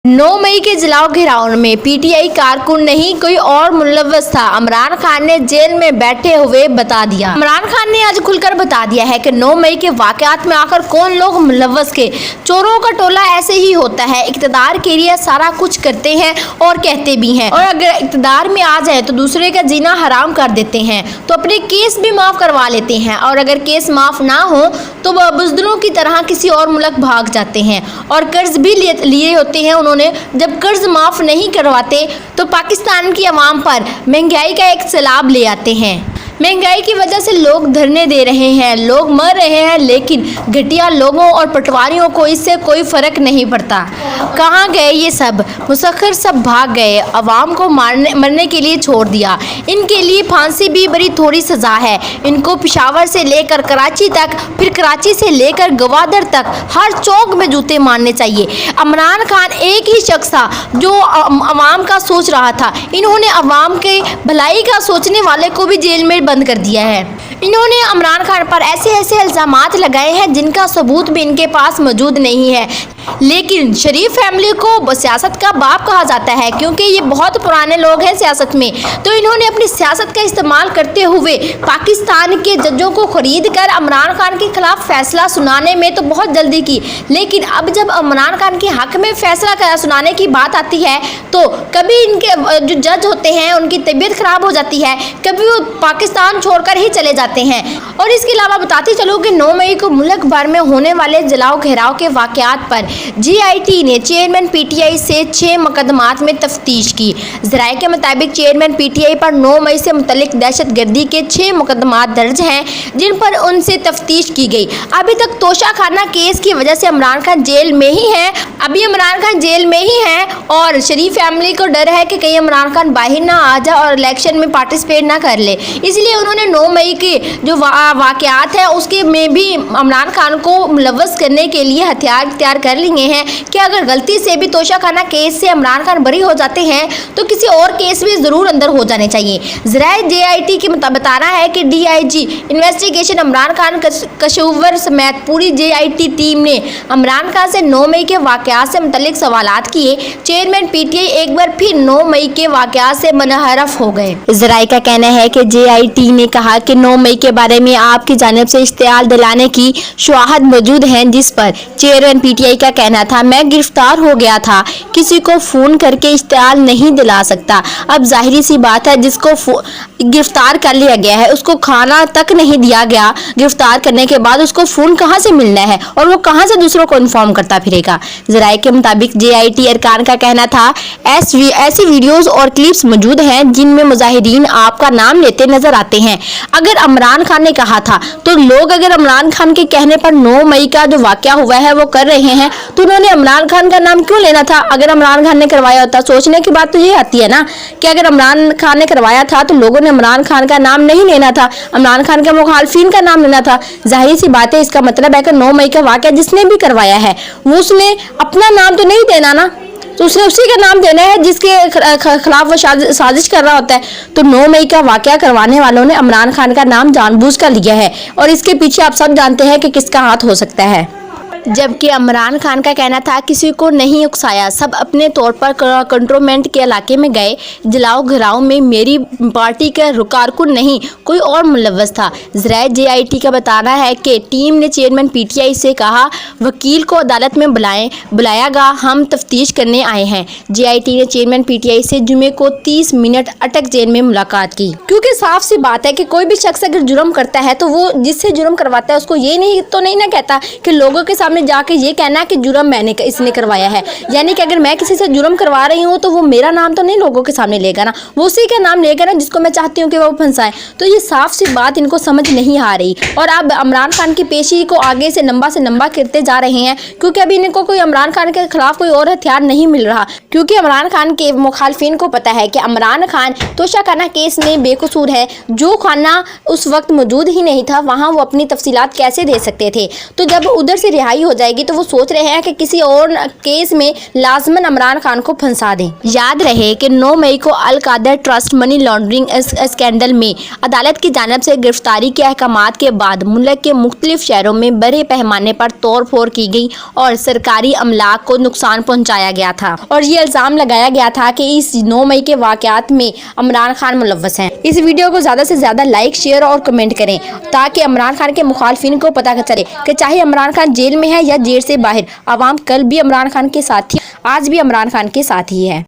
9 मई के जलाओ घेराव में पीटीआई कारकुन नहीं कोई और मुलव्वस था। इमरान खान ने जेल में बैठे हुए बता दिया। इमरान खान ने आज खुलकर बता दिया है कि 9 मई के वाकयात में आखिर कौन लोग मुलव्वस के। चोरों का टोला ऐसे ही होता है, इक़्तिदार के लिए सारा कुछ करते हैं और कहते भी हैं, और अगर इक़्तिदार में आ जाए तो दूसरे का जीना हराम कर देते हैं, तो अपने केस भी माफ़ करवा लेते हैं, और अगर केस माफ़ ना हो तो वह बुज़दिलों की तरह किसी और मुल्क भाग जाते हैं और कर्ज भी लिए होते हैं। उन्होंने जब कर्ज माफ़ नहीं करवाते तो पाकिस्तान की आवाम पर महंगाई का एक सैलाब ले आते हैं। महंगाई की वजह से लोग धरने दे रहे हैं, लोग मर रहे हैं, लेकिन घटिया लोगों और पटवारियों को इससे कोई फ़र्क नहीं पड़ता। कहाँ गए ये सब मुसख्खर? सब भाग गए, अवाम को मरने के लिए छोड़ दिया। इनके लिए फांसी भी बड़ी थोड़ी सज़ा है। इनको पेशावर से लेकर कराची तक, फिर कराची से लेकर गवादर तक हर चौक में जूते मारने चाहिए। इमरान खान एक ही शख्स था जो अवाम का सोच रहा था। इन्होंने अवाम के भलाई का सोचने वाले को भी जेल में बंद कर दिया है। इन्होंने इमरान खान पर ऐसे इल्ज़ामात लगाए हैं जिनका सबूत भी इनके पास मौजूद नहीं है। लेकिन शरीफ फैमिली को सियासत का बाप कहा जाता है, क्योंकि ये बहुत पुराने लोग हैं सियासत में। तो इन्होंने अपनी सियासत का इस्तेमाल करते हुए पाकिस्तान के जजों को खरीद कर इमरान खान के खिलाफ फैसला सुनाने में तो बहुत जल्दी की, लेकिन अब जब इमरान खान के हक में फैसला सुनाने की बात आती है तो कभी इनके जो जज होते हैं उनकी तबीयत खराब हो जाती है, कभी वो पाकिस्तान छोड़कर ही चले जाते हैं। और इसके अलावा बताती चलो कि 9 मई को मुल्क भर में होने वाले जलाओ घेराव के वाकयात पर GIT ने चेयरमैन PTI से 6 मुकदमात में तफ्तीश की। ज़राए के मुताबिक चेयरमैन PTI पर 9 मई से मुतल्लिक दहशतगर्दी के 6 मुकदमात दर्ज हैं, जिन पर उनसे तफ्तीश की गई। अभी तक तोशाखाना केस की वजह से इमरान खान जेल में ही हैं। अभी इमरान खान जेल में ही हैं और शरीफ फैमिली को डर है कि कहीं इमरान खान बाहर ना आ जाए और इलेक्शन में पार्टिसिपेट ना कर ले, इसलिए उन्होंने 9 मई के जो वाकयात हैं उसके में भी इमरान खान को मुलव्वस करने के लिए हथियार तैयार कर लिए हैं कि अगर गलती से भी तोशाखाना केस से इमरान खान बरी हो जाते हैं तो किसी और केस में ज़रूर अंदर हो जाने चाहिए। ज़राए JIT के बताना है कि DIG इन्वेस्टिगेशन इमरान खान कशूवर समेत पूरी JIT टीम ने इमरान खान से 9 मई के वाकयात से मुतल्लिक सवालात किए। चेयरमैन PTI एक बार फिर 9 मई के वाकयात से मनहरफ हो गए। ज़राए का कहना है कि JIT ने कहा कि 9 मई के बारे में आपकी जानिब से इश्तिहार दिलाने की शुहादत मौजूद हैं, जिस पर चेयरमैन PTI का कहना था, मैं गिरफ्तार हो गया था, किसी को फ़ोन करके इश्तिहार नहीं दिला सकता। अब जाहिर सी बात है, जिसको गिरफ्तार कर लिया गया है उसको खाना तक नहीं दिया गया। गिरफ्तार करने के बाद उसको फ़ोन कहाँ से मिलना है और वो कहाँ से दूसरों को इन्फॉर्म करता फिरेगा। ज़राए के मुताबिक JIT अरकान का कहना था, ऐसी वीडियोज़ और क्लिप्स मौजूद हैं जिनमें मुजाहिरीन आपका नाम लेते नजर आते हैं। अगर इमरान खान ने कहा था तो लोग अगर इमरान खान के कहने पर 9 मई का जो वाकया हुआ है वो कर रहे हैं तो उन्होंने इमरान खान का नाम क्यों लेना था? अगर इमरान खान ने करवाया होता, सोचने की बात तो ये आती है ना कि अगर इमरान खान ने करवाया था तो लोगों ने इमरान खान का नाम नहीं लेना था, इमरान खान के मुखालफिन का नाम लेना था। जाहिर सी बात है, इसका मतलब है कि 9 मई का वाकया जिसने भी करवाया है वो उसने अपना नाम तो नहीं देना ना, तो उसने उसी का नाम देना है जिसके खिलाफ वो साजिश कर रहा होता है। तो 9 मई का वाकया करवाने वालों ने इमरान खान का नाम जानबूझकर लिया है और इसके पीछे आप सब जानते हैं कि किसका हाथ हो सकता है। जबकि इमरान खान का कहना था, किसी को नहीं उकसाया, सब अपने तौर पर कंट्रोनमेंट के इलाके में गए। जलाओ घेराव में मेरी पार्टी का कारकुन नहीं कोई और मुलव्वस था। ज़राए JIT का बताना है कि टीम ने चेयरमैन PTI से कहा, वकील को अदालत में बुलायागा, हम तफ्तीश करने आए हैं। JIT ने चेयरमैन PTI से जुमे को 30 मिनट अटक जेल में मुलाकात की, क्योंकि साफ सी बात है कि कोई भी शख्स अगर जुर्म करता है तो वो जिससे जुर्म करवाता है उसको ये नहीं ना कहता कि लोगों के सामने जाके ये कहना कि जुर्म इसने करवाया है। यानी कि अगर मैं किसी से जुर्म करवा रही हूँ तो वो मेरा नाम तो नहीं लोगों के सामने लेगा ना, वो उसी का नाम लेगा ना जिसको मैं चाहती हूँ कि वो फंसाए। तो ये साफ सी बात इनको समझ नहीं आ रही और अब इमरान खान की पेशी को आगे से लंबा करते जा रहे हैं, क्योंकि अभी इनको कोई इमरान खान के खिलाफ कोई और हथियार नहीं मिल रहा, क्योंकि इमरान खान के मुखालफिन को पता है कि इमरान खान तोशाखाना केस में बेकसूर है। जो खाना उस वक्त मौजूद ही नहीं था वहाँ वो अपनी तफसीलात कैसे दे सकते थे। तो जब उधर से रिहाई سنوائی ہو جائے گی تو وہ سوچ رہے ہیں کہ کسی اور کیس میں لازماً عمران خان کو پھنسا دیں۔ یاد رہے کہ 9 مئی کو القادر ٹرسٹ منی لانڈرنگ اسکینڈل میں عدالت کی جانب سے گرفتاری کے احکامات کے بعد ملک کے مختلف شہروں میں بڑے پیمانے پر توڑ پھوڑ کی گئی اور سرکاری املاک کو نقصان پہنچایا گیا تھا، اور یہ الزام لگایا گیا تھا کہ اس 9 مئی کے واقعات میں عمران خان ملوث ہیں۔ اس ویڈیو کو زیادہ سے زیادہ لائک، شیئر اور کمنٹ کریں تاکہ عمران خان کے مخالفین کو پتہ چلے کہ چاہے عمران خان جیل میں ہے یا جیل سے باہر، عوام کل بھی عمران خان کے ساتھ تھی، آج بھی عمران خان کے ساتھ ہی ہے۔